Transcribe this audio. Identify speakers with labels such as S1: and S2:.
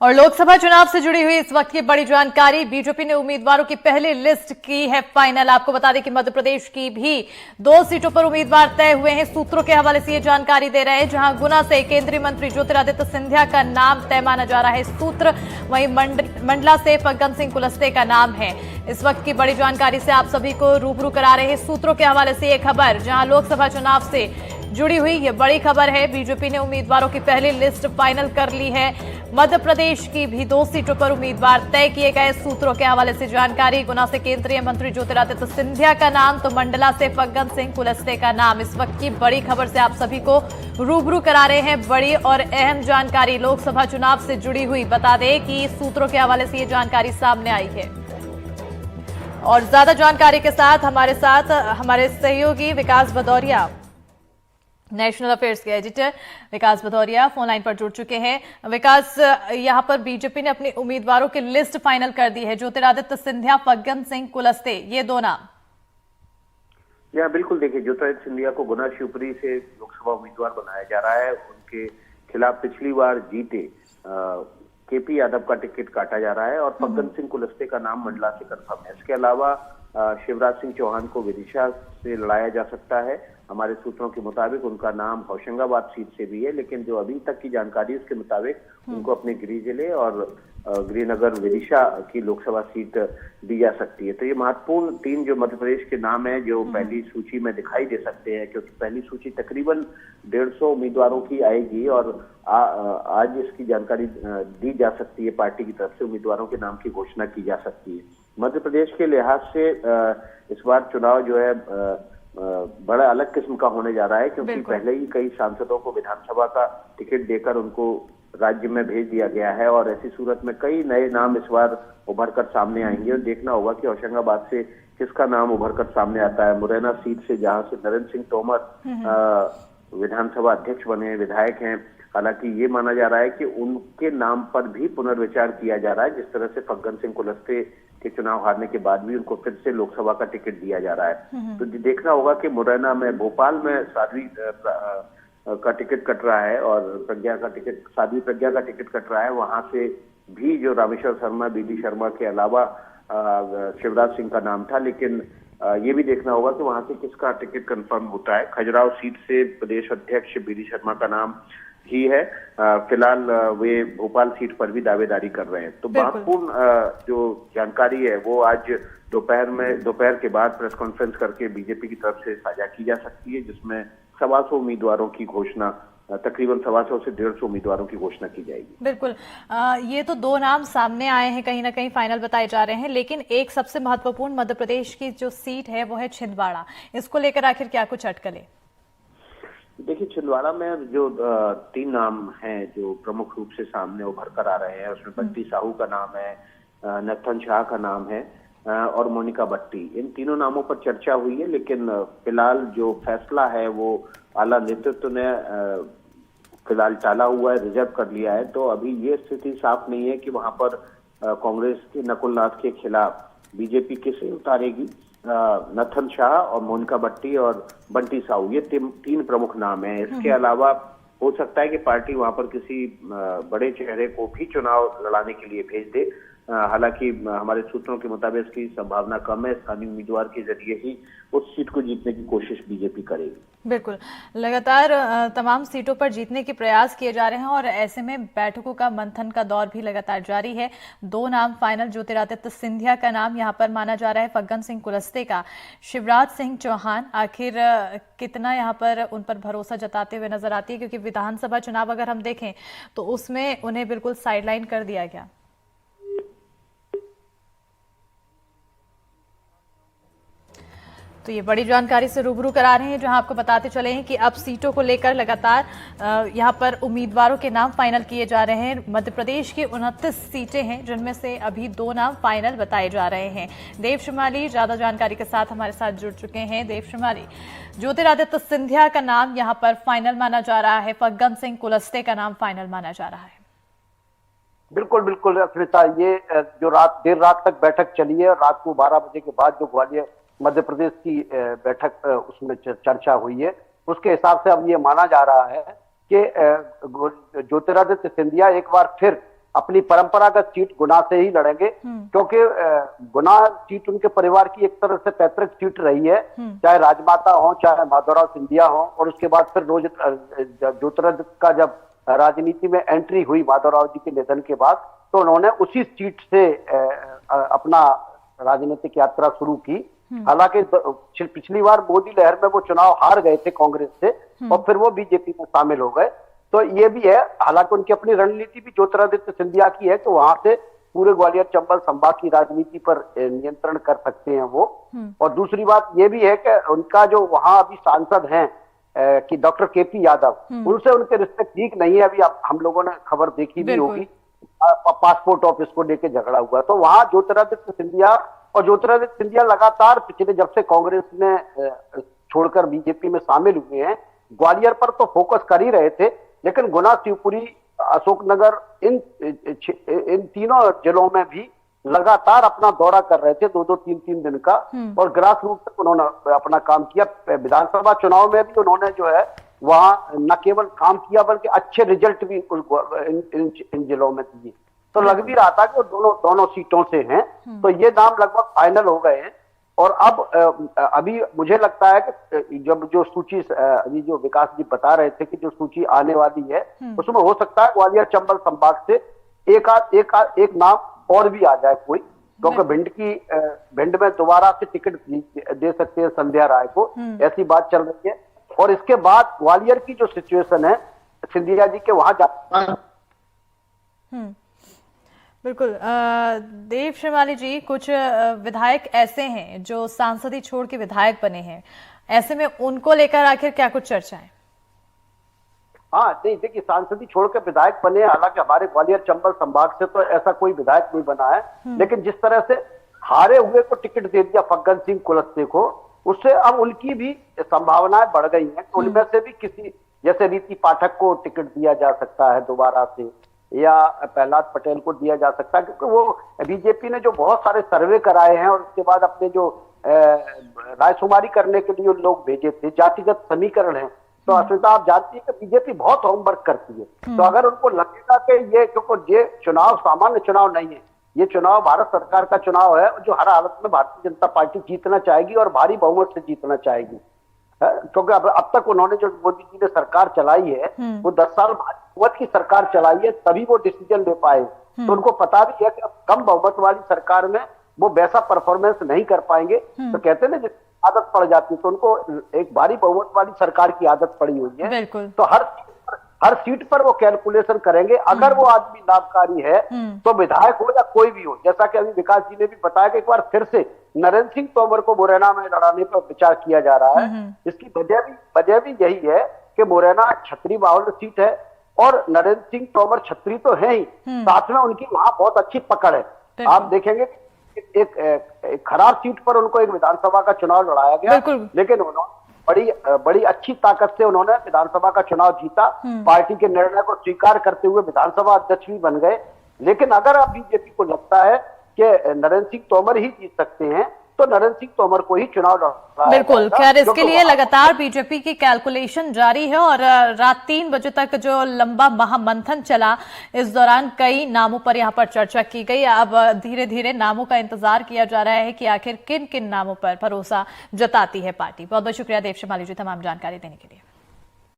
S1: और लोकसभा चुनाव से जुड़ी हुई इस वक्त की बड़ी जानकारी, बीजेपी ने उम्मीदवारों की पहली लिस्ट की है फाइनल। आपको बता दें कि मध्य प्रदेश की भी 2 सीटों पर उम्मीदवार तय हुए हैं। सूत्रों के हवाले से ये जानकारी दे रहे हैं, जहां गुना से केंद्रीय मंत्री ज्योतिरादित्य सिंधिया का नाम तय माना जा रहा है सूत्र, वहीं मंडला से फग्गन सिंह कुलस्ते का नाम है। इस वक्त की बड़ी जानकारी से आप सभी को रूबरू करा रहे हैं सूत्रों के हवाले से ये खबर, जहां लोकसभा चुनाव से जुड़ी हुई ये बड़ी खबर है। बीजेपी ने उम्मीदवारों की पहली लिस्ट फाइनल कर ली है। मध्य प्रदेश की भी 2 सीटों पर उम्मीदवार तय किए गए। सूत्रों के हवाले से जानकारी, गुना से केंद्रीय मंत्री ज्योतिरादित्य सिंधिया का नाम, तो मंडला से फग्गन सिंह कुलस्ते का नाम। इस वक्त की बड़ी खबर से आप सभी को रूबरू करा रहे हैं। बड़ी और अहम जानकारी लोकसभा चुनाव से जुड़ी हुई, बता दें कि सूत्रों के हवाले से ये जानकारी सामने आई है। और ज्यादा जानकारी के साथ हमारे सहयोगी विकास भदौरिया, नेशनल अफेयर्स के एडिटर विकास भदौरिया फोन लाइन पर जुड़ चुके हैं। विकास, यहां पर बीजेपी ने अपने उम्मीदवारों की लिस्ट फाइनल कर दी है। ज्योतिरादित्य सिंधिया, फग्गन सिंह कुलस्ते, ये 2 नाम।
S2: या बिल्कुल, देखिए, ज्योतिरादित्य सिंधिया को गुना शिवपुरी से लोकसभा उम्मीदवार बनाया जा रहा है। उनके खिलाफ पिछली बार जीते केपी यादव का टिकट काटा जा रहा है और फग्गन सिंह कुलस्ते का नाम मंडला से कंफर्म है। इसके अलावा शिवराज सिंह चौहान को विदिशा से लड़ाया जा सकता है। हमारे सूत्रों के मुताबिक उनका नाम होशंगाबाद सीट से भी है, लेकिन जो अभी तक की जानकारी उसके मुताबिक उनको अपने गृह जिले और गृहनगर विदिशा की लोकसभा सीट दी जा सकती है। तो ये महत्वपूर्ण 3 जो मध्य प्रदेश के नाम है जो पहली सूची में दिखाई दे सकते हैं, क्योंकि पहली सूची तकरीबन 150 उम्मीदवारों की आएगी और आज इसकी जानकारी दी जा सकती है। पार्टी की तरफ से उम्मीदवारों के नाम की घोषणा की जा सकती है। मध्य प्रदेश के लिहाज से इस बार चुनाव जो है बड़ा अलग किस्म का होने जा रहा है, क्योंकि पहले ही कई सांसदों को विधानसभा का टिकट देकर उनको राज्य में भेज दिया गया है और ऐसी सूरत में कई नए नाम इस बार उभर कर सामने आएंगे और देखना होगा कि होशंगाबाद से किसका नाम उभर कर सामने आता है। मुरैना सीट से जहां से नरेंद्र सिंह तोमर विधानसभा अध्यक्ष बने, विधायक हैं, हालांकि ये माना जा रहा है कि उनके नाम पर भी पुनर्विचार किया जा रहा है। जिस तरह से फग्गन सिंह कुलस्ते के चुनाव हारने के बाद भी उनको फिर से लोकसभा का टिकट दिया जा रहा है। तो देखना होगा कि मुरैना में, भोपाल में साध्वी का टिकट कट रहा है और साध्वी प्रज्ञा का टिकट कट रहा है। वहां से भी जो रामेश्वर शर्मा, बीडी शर्मा के अलावा शिवराज सिंह का नाम था, लेकिन ये भी देखना होगा कि वहां से किसका टिकट कंफर्म होता है। खजुराहो सीट से प्रदेश अध्यक्ष बीडी शर्मा का नाम ही है। फिलहाल वे भोपाल सीट पर भी दावेदारी कर रहे हैं। तो महत्वपूर्ण जो जानकारी है वो आज दोपहर के बाद प्रेस कॉन्फ्रेंस करके बीजेपी की तरफ से साझा की जा सकती है, जिसमें 125 उम्मीदवारों की घोषणा, तकरीबन 125 से 150 उम्मीदवारों की घोषणा की जाएगी।
S1: बिल्कुल, ये तो 2 नाम सामने आए हैं, कहीं ना कहीं फाइनल बताए जा रहे हैं, लेकिन एक सबसे महत्वपूर्ण मध्य प्रदेश की जो सीट है वो है छिंदवाड़ा। इसको लेकर आखिर क्या कुछ अटकलें?
S2: देखिए, छिंदवाड़ा में जो 3 नाम हैं जो प्रमुख रूप से सामने उभर कर आ रहे हैं, उसमें बंटी साहू का नाम है, नत्थन शाह का नाम है और मोनिका भट्टी। इन तीनों नामों पर चर्चा हुई है, लेकिन फिलहाल जो फैसला है वो आला नेतृत्व ने फिलहाल टाला हुआ है, रिजर्व कर लिया है। तो अभी ये स्थिति साफ नहीं है कि वहां पर कांग्रेस के नकुल नाथ के खिलाफ बीजेपी किसे उतारेगी। नत्थन शाह और मोनिका भट्टी और बंटी साहू, ये 3 प्रमुख नाम हैं। इसके अलावा हो सकता है कि पार्टी वहां पर किसी बड़े चेहरे को भी चुनाव लड़ाने के लिए भेज दे। हालांकि हमारे सूत्रों के मुताबिक इसकी संभावना कम है। स्थानीय उम्मीदवार के जरिए ही उस सीट को जीतने की कोशिश बीजेपी करेगी।
S1: बिल्कुल, लगातार तमाम सीटों पर जीतने के प्रयास किए जा रहे हैं और ऐसे में बैठकों का मंथन का दौर भी लगातार जारी है। 2 नाम फाइनल, ज्योतिरादित्य सिंधिया का नाम यहाँ पर माना जा रहा है, फग्गन सिंह कुलस्ते का, शिवराज सिंह चौहान। आखिर कितना यहाँ पर उन पर भरोसा जताते हुए नजर आती है, क्योंकि विधानसभा चुनाव अगर हम देखें तो उसमें उन्हें बिल्कुल साइडलाइन कर दिया गया। तो ये बड़ी जानकारी से रूबरू करा रहे हैं, जहां आपको बताते चले हैं कि अब सीटों को लेकर लगातार यहां पर उम्मीदवारों के नाम फाइनल किए जा रहे हैं। मध्य प्रदेश की 29 सीटें हैं, जिनमें से अभी 2 नाम फाइनल बताए जा रहे हैं। देव श्रीमाली ज्यादा जानकारी के साथ हमारे साथ जुड़ चुके हैं। देव श्रीमाली, ज्योतिरादित्य सिंधिया का नाम यहां पर फाइनल माना जा रहा है, फग्गन सिंह कुलस्ते का नाम फाइनल माना जा रहा है।
S3: बिल्कुल बिल्कुल अस्मिता, ये जो देर रात तक बैठक चली है, रात को 12 बजे के बाद जो ग्वालियर मध्य प्रदेश की बैठक उसमें चर्चा हुई है, उसके हिसाब से अब ये माना जा रहा है कि ज्योतिरादित्य सिंधिया एक बार फिर अपनी परंपरागत सीट गुना से ही लड़ेंगे, क्योंकि गुना सीट उनके परिवार की एक तरह से पैतृक सीट रही है, चाहे राजमाता हो, चाहे माधवराव सिंधिया हो। और उसके बाद फिर ज्योतिरादित्य का जब राजनीति में एंट्री हुई माधवराव जी के निधन के बाद, तो उन्होंने उसी सीट से अपना राजनीतिक यात्रा शुरू की। हालांकि पिछली बार मोदी लहर में वो चुनाव हार गए थे कांग्रेस से, और फिर वो बीजेपी में शामिल हो गए। तो ये भी है, हालांकि उनकी अपनी रणनीति भी ज्योतिरादित्य सिंधिया की है कि वहां से पूरे ग्वालियर चंबल संभाग की राजनीति पर नियंत्रण कर सकते हैं वो। और दूसरी बात ये भी है कि उनका जो वहां अभी सांसद हैं कि डॉक्टर केपी यादव, उनसे उनके रिश्ते ठीक नहीं है। अभी हम लोगों ने खबर देखी भी होगी, पासपोर्ट ऑफिस को लेकर झगड़ा हुआ। तो वहां ज्योतिरादित्य सिंधिया, और ज्योतिरादित्य सिंधिया लगातार पिछले जब से कांग्रेस में छोड़कर बीजेपी में शामिल हुए हैं, ग्वालियर पर तो फोकस कर ही रहे थे, लेकिन गुना, शिवपुरी, अशोकनगर, इन तीनों जिलों में भी लगातार अपना दौरा कर रहे थे, 2-2, 3-3 दिन का। और ग्रास रूट तक उन्होंने अपना काम किया। विधानसभा चुनाव में भी उन्होंने जो है वहां न केवल काम किया बल्कि अच्छे रिजल्ट भी इन जिलों में दिए। तो लग भी रहा था कि वो दोनों सीटों से हैं। तो ये नाम लगभग फाइनल हो गए हैं। और अब अभी मुझे लगता है कि जब जो सूची अभी जो विकास जी बता रहे थे कि जो सूची आने वाली है, उसमें हो सकता है ग्वालियर चंबल संभाग से एक नाम और भी आ जाए कोई, क्योंकि भिंड में दोबारा से टिकट दे सकते हैं संध्या राय को, ऐसी बात चल रही है। और इसके बाद ग्वालियर की जो सिचुएशन है, सिंधिया जी के वहां जा
S1: बिल्कुल। देव श्रीमाली जी, कुछ विधायक ऐसे हैं जो सांसदी छोड़ के विधायक बने हैं, ऐसे में उनको लेकर आखिर क्या कुछ चर्चा है?
S3: हाँ, देखिए, सांसदी छोड़ के विधायक बने, हालांकि हमारे ग्वालियर चंबल संभाग से तो ऐसा कोई विधायक नहीं बना है, लेकिन जिस तरह से हारे हुए को टिकट दे दिया फग्गन सिंह कुलस्ते को, उससे अब उनकी भी संभावनाएं बढ़ गई हैं। उनमें से भी किसी, जैसे रीति पाठक को टिकट दिया जा सकता है दोबारा से, या प्रहलाद पटेल को दिया जा सकता है, क्योंकि वो बीजेपी ने जो बहुत सारे सर्वे कराए हैं और उसके बाद अपने जो रायशुमारी करने के लिए लोग भेजे थे, जातिगत समीकरण है। तो अस्मिता, आप जानती है कि बीजेपी बहुत होमवर्क करती है। तो अगर उनको लगेगा कि क्योंकि ये चुनाव सामान्य चुनाव नहीं है, ये चुनाव भारत सरकार का चुनाव है, जो हर हालत में भारतीय जनता पार्टी जीतना चाहेगी और भारी बहुमत से जीतना चाहेगी। क्योंकि अब तक उन्होंने जो मोदी जी ने सरकार चलाई है, वो 10 साल बहुमत की सरकार चलाई है, तभी वो डिसीजन ले पाए। तो उनको पता भी है कि अब कम बहुमत वाली सरकार में वो वैसा परफॉर्मेंस नहीं कर पाएंगे। तो कहते हैं ना, आदत पड़ जाती है, तो उनको एक भारी बहुमत वाली सरकार की आदत पड़ी हुई है। तो हर सीट पर वो कैलकुलेशन करेंगे। अगर वो आदमी लाभकारी है तो विधायक हो या कोई भी हो, जैसा कि अभी विकास जी ने भी बताया कि एक बार फिर से नरेंद्र सिंह तोमर को मुरैना में लड़ाने पर विचार किया जा रहा है। इसकी वजह भी यही है कि मुरैना छतरी बाहुल्य सीट है और नरेंद्र सिंह तोमर छतरी तो है ही, साथ में उनकी वहां बहुत अच्छी पकड़ है। आप देखेंगे एक खराब सीट पर उनको एक विधानसभा का चुनाव लड़ाया गया, लेकिन उन्होंने बड़ी अच्छी ताकत से उन्होंने विधानसभा का चुनाव जीता, पार्टी के निर्णय को स्वीकार करते हुए विधानसभा अध्यक्ष भी बन गए। लेकिन अगर अब बीजेपी को लगता है कि नरेंद्र सिंह तोमर ही जीत सकते हैं, तो नरेंद्र सिंह तोमर को ही चुनाव लड़ना है।
S1: बिल्कुल। खैर, इसके लिए लगातार बीजेपी की कैलकुलेशन जारी है और रात 3 बजे तक जो लंबा महामंथन चला, इस दौरान कई नामों पर यहाँ पर चर्चा की गई। अब धीरे धीरे नामों का इंतजार किया जा रहा है कि आखिर किन किन नामों पर भरोसा जताती है पार्टी। बहुत बहुत शुक्रिया देव श्रीमाली जी तमाम जानकारी देने के लिए।